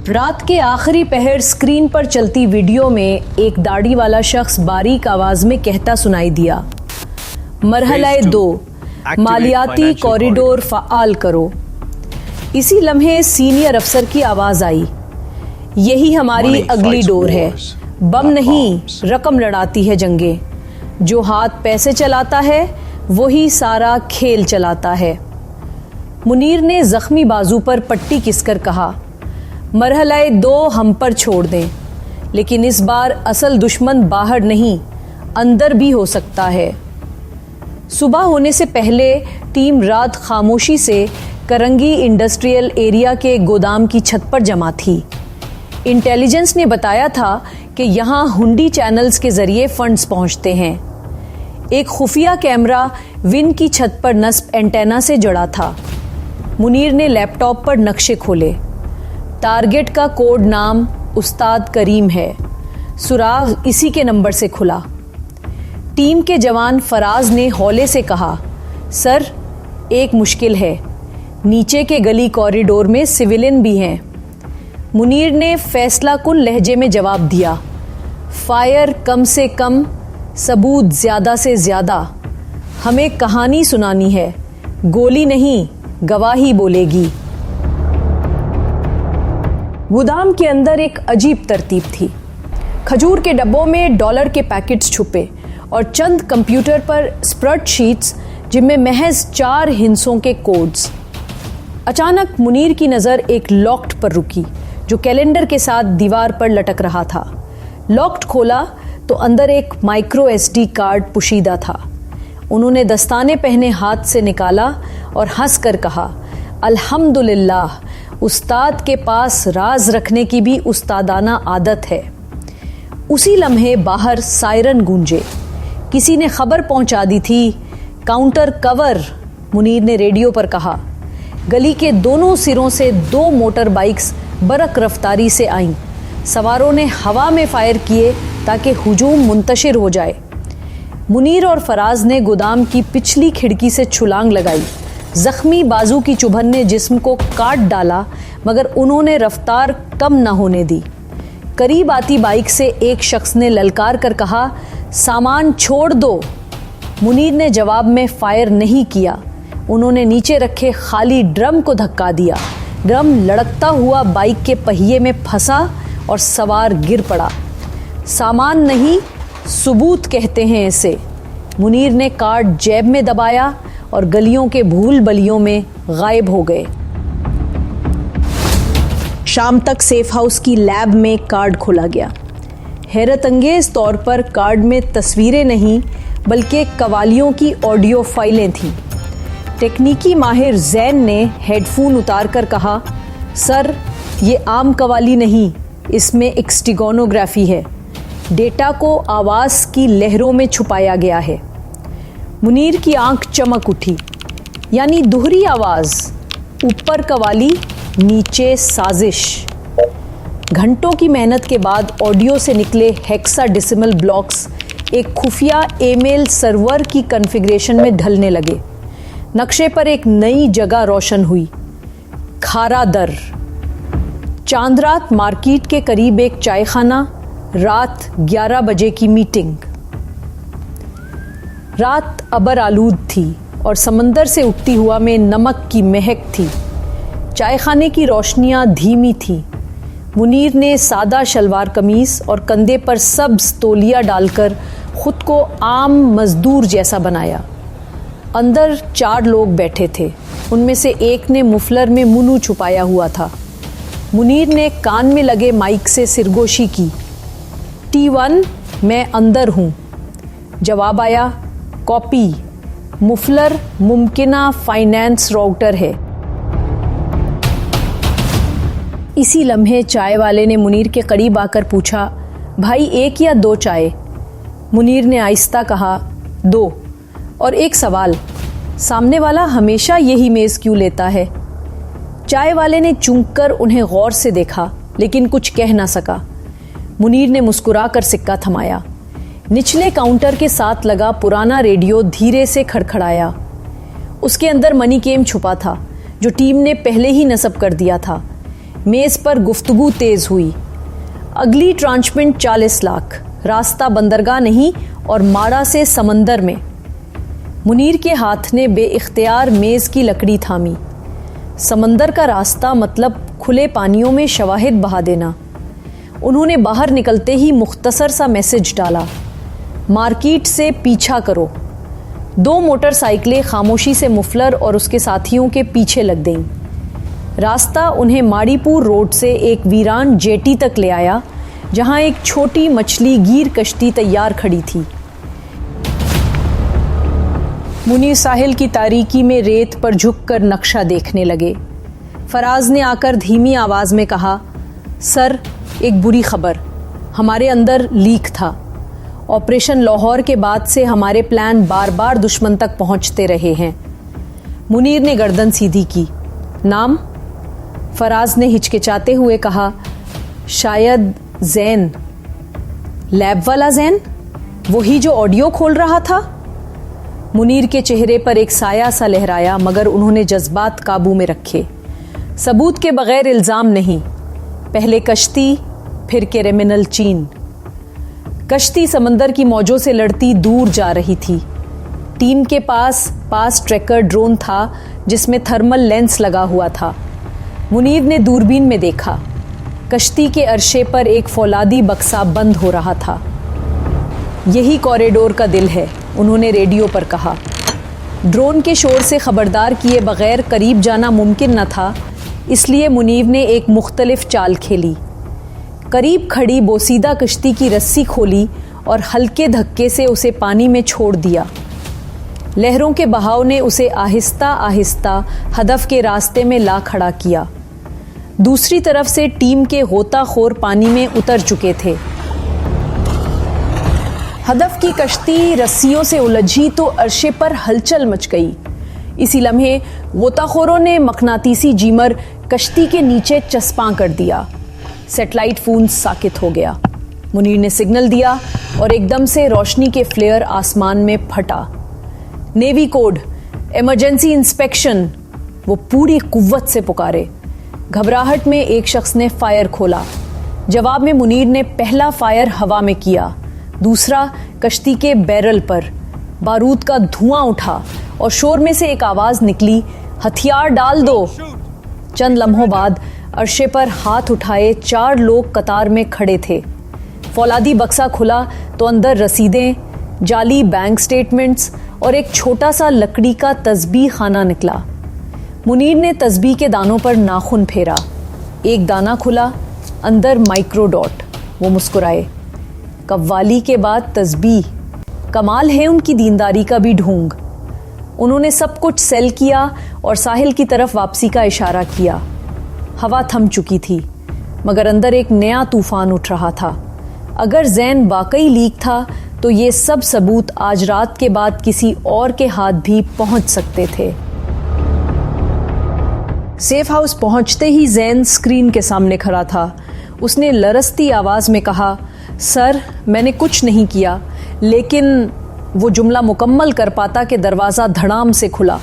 रात के आखिरी पहर स्क्रीन पर चलती वीडियो में एक दाढ़ी वाला शख्स बारीक आवाज में कहता सुनाई दिया, मरहला 2, मालियाती कॉरिडोर फ़आल करो। इसी लम्हे सीनियर अफसर की आवाज आई, यही हमारी अगली डोर है, बम नहीं रकम लड़ाती है जंगे। जो हाथ पैसे चलाता है वही सारा खेल चलाता है। मुनीर ने जख्मी बाजू पर पट्टी किसकर कहा, मरहला 2 हम पर छोड़ दें, लेकिन इस बार असल दुश्मन बाहर नहीं अंदर भी हो सकता है। सुबह होने से पहले टीम रात खामोशी से करंगी इंडस्ट्रियल एरिया के गोदाम की छत पर जमा थी। इंटेलिजेंस ने बताया था कि यहाँ हुंडी चैनल्स के जरिए फंड्स पहुँचते हैं। एक खुफिया कैमरा विन की छत पर नस्ब एंटेना से जुड़ा था। मुनीर ने लैपटॉप पर नक्शे खोले। टारगेट का कोड नाम उस्ताद करीम है। सुराग इसी के नंबर से खुला। टीम के जवान फराज ने हौले से कहा, सर एक मुश्किल है, नीचे के गली कॉरिडोर में सिविलियन भी हैं। मुनीर ने फैसला कुन लहजे में जवाब दिया, फायर कम से कम, सबूत ज्यादा से ज्यादा। हमें कहानी सुनानी है, गोली नहीं गवाही बोलेगी। गोदाम के अंदर एक अजीब तरतीब थी। खजूर के डब्बों में डॉलर के पैकेट्स छुपे और चंद कंप्यूटर पर स्प्रेडशीट्स जिनमें महज 4 हिंसों के कोड्स। अचानक मुनीर की नज़र एक लॉक्ड पर रुकी जो कैलेंडर के साथ दीवार पर लटक रहा था। लॉक्ड खोला तो अंदर एक माइक्रो SD कार्ड पुशीदा था। उन्होंने दस्ताने पहने हाथ से निकाला और हंसकर कहा, अल्हम्दुलिल्लाह, उस्ताद के पास राज रखने की भी उस्तादाना आदत है। उसी लम्हे बाहर सायरन गूंजे। किसी ने खबर पहुंचा दी थी, काउंटर कवर। मुनीर ने रेडियो पर कहा। गली के दोनों सिरों से 2 मोटर बाइक्स बरक रफ्तारी से आईं। सवारों ने हवा में फायर किए ताकि हुजूम मुंतशिर हो जाए। मुनीर और फराज ने गोदाम की पिछली खिड़की से छुलांग लगाई। जख्मी बाजू की चुभन ने जिस्म को काट डाला, मगर उन्होंने रफ्तार कम न होने दी। करीब आती बाइक से एक शख्स ने ललकार कर कहा, सामान छोड़ दो। मुनीर ने जवाब में फायर नहीं किया। उन्होंने नीचे रखे खाली ड्रम को धक्का दिया। ड्रम लड़कता हुआ बाइक के पहिए में फंसा और सवार गिर पड़ा। सामान नहीं, सबूत कहते हैं इसे। मुनीर ने कार्ड जेब में दबाया और गलियों के भूल बलियों में गायब हो गए। शाम तक सेफ हाउस की लैब में कार्ड खोला गया। हैरत अंगेज तौर पर कार्ड में तस्वीरें नहीं बल्कि कवालियों की ऑडियो फाइलें थीं। टेक्निकी माहिर जैन ने हेडफोन उतार कर कहा, सर ये आम कवाली नहीं, इसमें एक स्टिगोनोग्राफी है। डेटा को आवाज़ की लहरों में छुपाया गया है। मुनीर की आंख चमक उठी। यानी दोहरी आवाज़, ऊपर कवाली नीचे साजिश। घंटों की मेहनत के बाद ऑडियो से निकले हेक्साडेसिमल ब्लॉक्स एक खुफिया ईमेल सर्वर की कॉन्फ़िगरेशन में ढलने लगे। नक्शे पर एक नई जगह रोशन हुई, खारा दर। चांदरात मार्केट के करीब एक चायखाना, रात 11 बजे की मीटिंग। रात अबर आलूद थी और समंदर से उठती हुआ में नमक की महक थी। चायखाने की रोशनियां धीमी थी। मुनीर ने सादा शलवार कमीज और कंधे पर सब्ज तौलिया डालकर खुद को आम मजदूर जैसा बनाया। अंदर 4 लोग बैठे थे। उनमें से एक ने मुफलर में मुंह छुपाया हुआ था। मुनीर ने कान में लगे माइक से सिरगोशी की, T1 मैं अंदर हूँ। जवाब आया, कॉपी। मुफलर मुमकिना फाइनेंस राउटर है। इसी लम्हे चाय वाले ने मुनीर के करीब आकर पूछा, भाई 1 या 2 चाय? मुनीर ने आहिस्ता कहा, 2। और एक सवाल, सामने वाला हमेशा यही मेज़ क्यों लेता है? चाय वाले ने चूंककर उन्हें गौर से देखा लेकिन कुछ कह ना सका। मुनीर ने मुस्कुराकर सिक्का थमाया। निचले काउंटर के साथ लगा पुराना रेडियो धीरे से खड़खड़ाया। उसके अंदर मनी केम छुपा था जो टीम ने पहले ही नस्ब कर दिया था। मेज पर गुफ्तगू तेज हुई। अगली ट्रांसमिट 40 लाख, रास्ता बंदरगाह नहीं और माड़ा से समंदर में। मुनीर के हाथ ने बेइख्तियार मेज की लकड़ी थामी। समंदर का रास्ता मतलब खुले पानियों में शवाहिद बहा देना। उन्होंने बाहर निकलते ही मुख्तसर सा मैसेज डाला, मार्केट से पीछा करो। 2 मोटरसाइकिलें खामोशी से मुफलर और उसके साथियों के पीछे लग गईं। रास्ता उन्हें माड़ीपुर रोड से एक वीरान जेटी तक ले आया, जहां एक छोटी मछली गीर कश्ती तैयार खड़ी थी। मुनीर साहिल की तारीकी में रेत पर झुककर नक्शा देखने लगे। फराज ने आकर धीमी आवाज में कहा, सर, एक बुरी खबर, हमारे अंदर लीक था। ऑपरेशन लाहौर के बाद से हमारे प्लान बार बार दुश्मन तक पहुंचते रहे हैं। मुनीर ने गर्दन सीधी की। नाम? फराज ने हिचकिचाते हुए कहा, शायद जैन। लैब वाला जैन? वही जो ऑडियो खोल रहा था? मुनीर के चेहरे पर एक साया सा लहराया, मगर उन्होंने जज्बात काबू में रखे। सबूत के बगैर इल्जाम नहीं। पहले कश्ती, फिर क्रिमिनल चीन। कश्ती समंदर की मौजों से लड़ती दूर जा रही थी। टीम के पास ट्रैकर ड्रोन था जिसमें थर्मल लेंस लगा हुआ था। मुनीर ने दूरबीन में देखा, कश्ती के अरशे पर एक फौलादी बक्सा बंद हो रहा था। यही कॉरिडोर का दिल है, उन्होंने रेडियो पर कहा। ड्रोन के शोर से खबरदार किए बगैर करीब जाना मुमकिन न था, इसलिए मुनीर ने एक मुख्तलिफ चाल खेली। करीब खड़ी बोसीदा कश्ती की रस्सी खोली और हल्के धक्के से उसे पानी में छोड़ दिया। लहरों के बहाव ने उसे आहिस्ता आहिस्ता हदफ के रास्ते में ला खड़ा किया। दूसरी तरफ से टीम के गोताखोर पानी में उतर चुके थे। हदफ की कश्ती रस्सियों से उलझी तो अरशे पर हलचल मच गई। इसी लम्हे गोताखोरों ने मकनातीसी जीमर कश्ती के नीचे चस्पां कर दिया। सैटेलाइट फोन साकित हो गया। मुनीर ने सिग्नल दिया और एकदम से रोशनी के फ्लेयर आसमान में फटा। नेवी कोड, इमरजेंसी इंस्पेक्शन, वो पूरी कुव्वत से पुकारे। घबराहट में एक शख्स ने फायर खोला। जवाब में मुनीर ने पहला फायर हवा में किया, दूसरा कश्ती के बैरल पर। बारूद का धुआं उठा और शोर में से एक आवाज निकली, हथियार डाल दो। चंद लम्हों बाद अरशे पर हाथ उठाए 4 लोग कतार में खड़े थे। फौलादी बक्सा खुला तो अंदर रसीदें, जाली बैंक स्टेटमेंट्स और एक छोटा सा लकड़ी का तस्बीह खाना निकला। मुनीर ने तस्बीह के दानों पर नाखून फेरा। एक दाना खुला, अंदर माइक्रो डॉट। वो मुस्कुराए। कव्वाली के बाद तस्बीह, कमाल है उनकी दीनदारी का भी ढोंग। उन्होंने सब कुछ सेल किया और साहिल की तरफ वापसी का इशारा किया। हवा थम चुकी थी, मगर अंदर एक नया तूफान उठ रहा था। अगर जैन वाकई लीक था तो ये सब सबूत आज रात के बाद किसी और के हाथ भी पहुंच सकते थे। सेफ हाउस पहुंचते ही जैन स्क्रीन के सामने खड़ा था। उसने लरसती आवाज में कहा, सर, मैंने कुछ नहीं किया। लेकिन वो जुमला मुकम्मल कर पाता कि दरवाज़ा धड़ाम से खुला।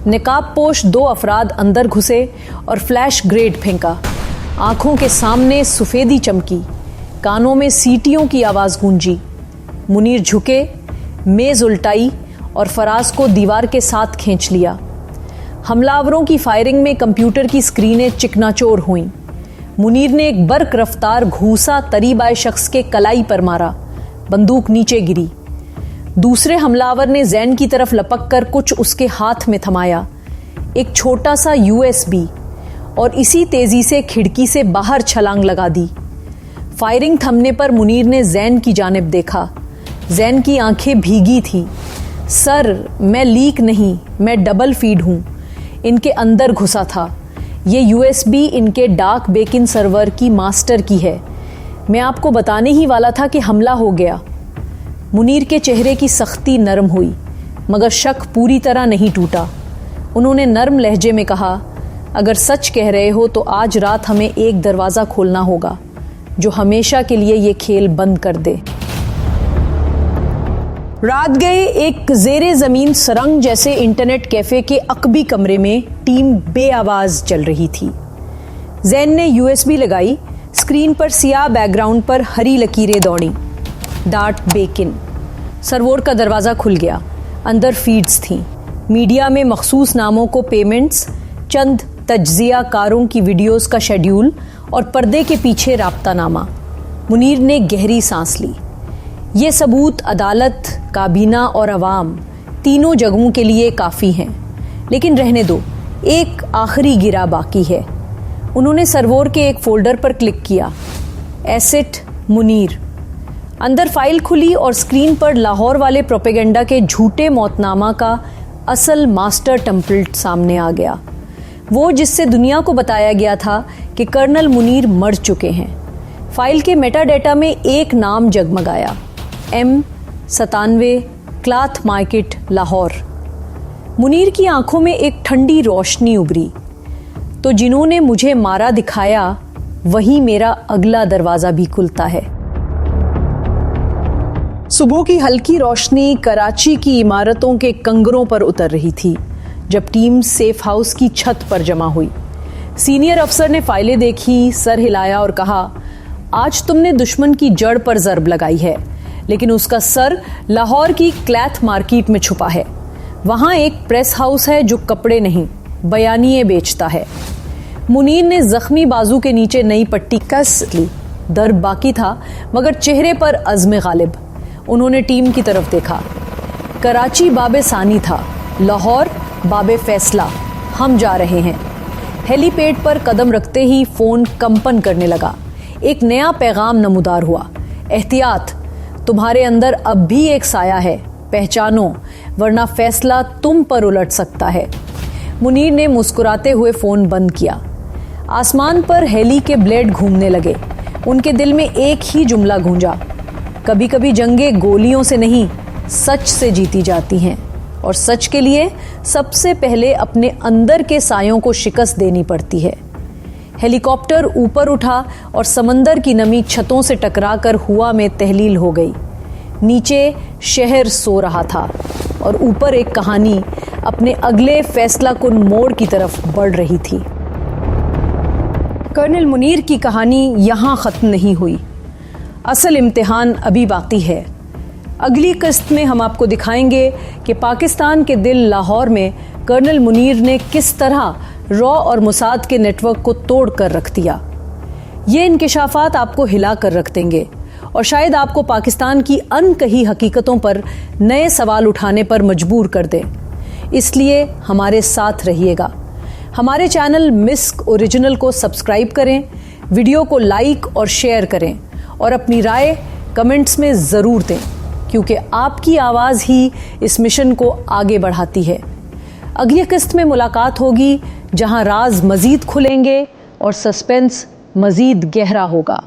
निकाब पोश 2 अफराद अंदर घुसे और फ्लैश ग्रेड फेंका। आंखों के सामने सफ़ेदी चमकी, कानों में सीटियों की आवाज़ गूंजी। मुनीर झुके, मेज़ उल्टाई और फराज को दीवार के साथ खींच लिया। हमलावरों की फायरिंग में कंप्यूटर की स्क्रीनें चिकनाचोर हुईं। मुनीर ने एक बर्क रफ्तार घूसा करीब आए शख्स के कलाई पर मारा। बंदूक नीचे गिरी। दूसरे हमलावर ने जैन की तरफ लपक कर कुछ उसके हाथ में थमाया, एक छोटा सा USB, और इसी तेजी से खिड़की से बाहर छलांग लगा दी। फायरिंग थमने पर मुनीर ने जैन की जानिब देखा। जैन की आंखें भीगी थी। सर, मैं लीक नहीं, मैं डबल फीड हूं। इनके अंदर घुसा था। ये USB इनके डार्क बेकिन सर्वर की मास्टर की है। मैं आपको बताने ही वाला था कि हमला हो गया। मुनीर के चेहरे की सख्ती नरम हुई, मगर शक पूरी तरह नहीं टूटा। उन्होंने नरम लहजे में कहा, अगर सच कह रहे हो तो आज रात हमें एक दरवाज़ा खोलना होगा जो हमेशा के लिए ये खेल बंद कर दे। रात गए एक ज़ेरे ज़मीन सुरंग जैसे इंटरनेट कैफ़े के अकबी कमरे में टीम बेआवाज़ चल रही थी। जैन ने यूएसबी लगाई, स्क्रीन पर सियाह बैकग्राउंड पर हरी लकीरें दौड़ी। डार्ट बेकिन। सर्वर का दरवाज़ा खुल गया। अंदर फीड्स थीं, मीडिया में मखसूस नामों को पेमेंट्स, चंद तज्जिया कारों की वीडियोस का शेड्यूल और पर्दे के पीछे राब्तानामा। मुनीर ने गहरी सांस ली। ये सबूत अदालत, काबीना और अवाम तीनों जगहों के लिए काफ़ी हैं। लेकिन रहने दो, एक आखिरी गिरा बाकी है। उन्होंने सर्वर के एक फोल्डर पर क्लिक किया। एसेट मुनीर। अंदर फाइल खुली और स्क्रीन पर लाहौर वाले प्रोपेगेंडा के झूठे मौतनामा का असल मास्टर टेम्पलेट सामने आ गया। वो जिससे दुनिया को बताया गया था कि कर्नल मुनीर मर चुके हैं। फाइल के मेटा डेटा में एक नाम जगमगाया, M97 cloth market Lahore. Munir की आंखों में एक ठंडी रोशनी उभरी। तो जिन्होंने मुझे मारा दिखाया, वही मेरा अगला दरवाजा भी खुलता है। सुबह की हल्की रोशनी कराची की इमारतों के कंगरों पर उतर रही थी जब टीम सेफ हाउस की छत पर जमा हुई। सीनियर अफसर ने फाइलें देखी, सर हिलाया और कहा, आज तुमने दुश्मन की जड़ पर जर्ब लगाई है, लेकिन उसका सर लाहौर की क्लॉथ मार्केट में छुपा है। वहां एक प्रेस हाउस है जो कपड़े नहीं, बयानिए बेचता है। मुनीर ने जख्मी बाजू के नीचे नई पट्टी कस ली। दर्द बाकी था, मगर चेहरे पर अज़्म गालिब। उन्होंने टीम की तरफ देखा। कराची बाबे सानी था, लाहौर बाबे फैसला। हम जा रहे हैं। हेलीपैड पर कदम रखते ही फोन कंपन करने लगा। एक नया पैगाम नमूदार हुआ, एहतियात, तुम्हारे अंदर अब भी एक साया है, पहचानो, वरना फैसला तुम पर उलट सकता है। मुनीर ने मुस्कुराते हुए फोन बंद किया। आसमान पर हेली के ब्लेड घूमने लगे। उनके दिल में एक ही जुमला गूंजा, कभी कभी जंगें गोलियों से नहीं, सच से जीती जाती हैं, और सच के लिए सबसे पहले अपने अंदर के सायों को शिकस्त देनी पड़ती है। हेलीकॉप्टर ऊपर उठा और समंदर की नमी छतों से टकराकर हुआ में तहलील हो गई। नीचे शहर सो रहा था और ऊपर एक कहानी अपने अगले फैसला कुन मोड़ की तरफ बढ़ रही थी। कर्नल मुनीर की कहानी यहाँ ख़त्म नहीं हुई। असल इम्तिहान अभी बाकी है। अगली किस्त में हम आपको दिखाएंगे कि पाकिस्तान के दिल लाहौर में कर्नल मुनीर ने किस तरह रॉ और मुसाद के नेटवर्क को तोड़ कर रख दिया। ये इंकिशाफात आपको हिला कर रख देंगे और शायद आपको पाकिस्तान की अनकही हकीकतों पर नए सवाल उठाने पर मजबूर कर दें। इसलिए हमारे साथ रहिएगा। हमारे चैनल मिस्क ओरिजिनल को सब्सक्राइब करें, वीडियो को लाइक और शेयर करें और अपनी राय कमेंट्स में ज़रूर दें, क्योंकि आपकी आवाज़ ही इस मिशन को आगे बढ़ाती है। अगली किस्त में मुलाकात होगी, जहां राज मज़ीद खुलेंगे और सस्पेंस मज़ीद गहरा होगा।